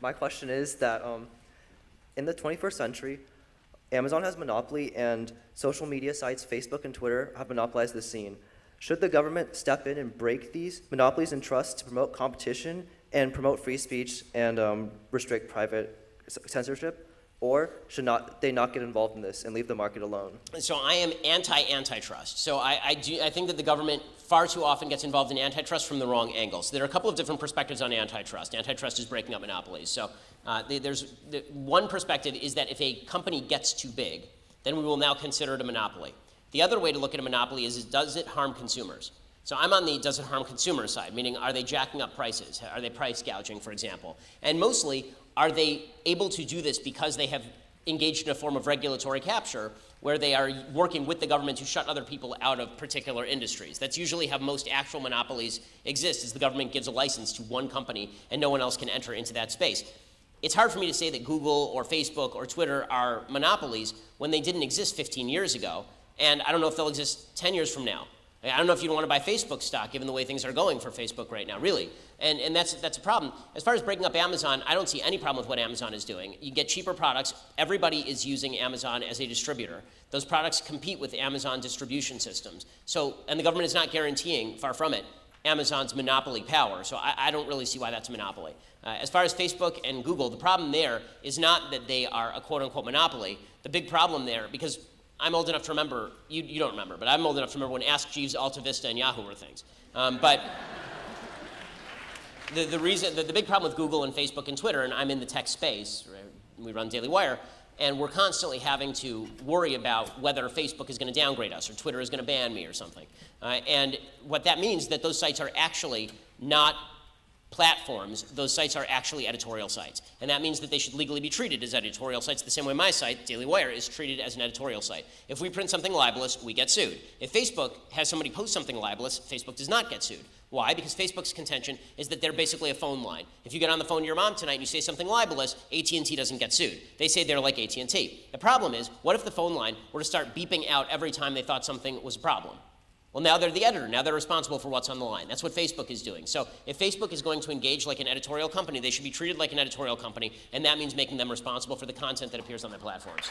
My question is that in the 21st century, Amazon has monopoly and social media sites, Facebook and Twitter, have monopolized the scene. Should the government step in and break these monopolies and trusts to promote competition and promote free speech and restrict private censorship? Or should they not get involved in this and leave the market alone? So I am anti-antitrust. So I think that the government far too often gets involved in antitrust from the wrong angle. So there are a couple of different perspectives on antitrust. Antitrust is breaking up monopolies. So there's one perspective is that if a company gets too big, then we will now consider it a monopoly. The other way to look at a monopoly is does it harm consumers? So I'm on the does it harm consumers side, meaning are they jacking up prices? Are they price gouging, for example? And mostly, are they able to do this because they have engaged in a form of regulatory capture where they are working with the government to shut other people out of particular industries? That's usually how most actual monopolies exist, is the government gives a license to one company and no one else can enter into that space. It's hard for me to say that Google or Facebook or Twitter are monopolies when they didn't exist 15 years ago, and I don't know if they'll exist 10 years from now. I don't know if you'd want to buy Facebook stock given the way things are going for Facebook right now, really. And that's a problem. As far as breaking up Amazon, I don't see any problem with what Amazon is doing. You get cheaper products. Everybody is using Amazon as a distributor. Those products compete with Amazon distribution systems. So, and the government is not guaranteeing, far from it, Amazon's monopoly power. So I don't really see why that's a monopoly. As far as Facebook and Google, the problem there is not that they are a quote-unquote monopoly. The big problem there, because I'm old enough to remember, you don't remember, but I'm old enough to remember when Ask Jeeves, Alta Vista, and Yahoo were things. But the big problem with Google and Facebook and Twitter, and I'm in the tech space, right? We run Daily Wire, and we're constantly having to worry about whether Facebook is going to downgrade us or Twitter is going to ban me or something. And what that means is that those sites are actually not platforms. Those sites are actually editorial sites. And that means that they should legally be treated as editorial sites the same way my site, Daily Wire, is treated as an editorial site. If we print something libelous, we get sued. If Facebook has somebody post something libelous, Facebook does not get sued. Why? Because Facebook's contention is that they're basically a phone line. If you get on the phone to your mom tonight and you say something libelous, AT&T doesn't get sued. They say they're like AT&T. The problem is, what if the phone line were to start beeping out every time they thought something was a problem? Well, now they're the editor. Now they're responsible for what's on the line. That's what Facebook is doing. So if Facebook is going to engage like an editorial company, they should be treated like an editorial company, and that means making them responsible for the content that appears on their platforms.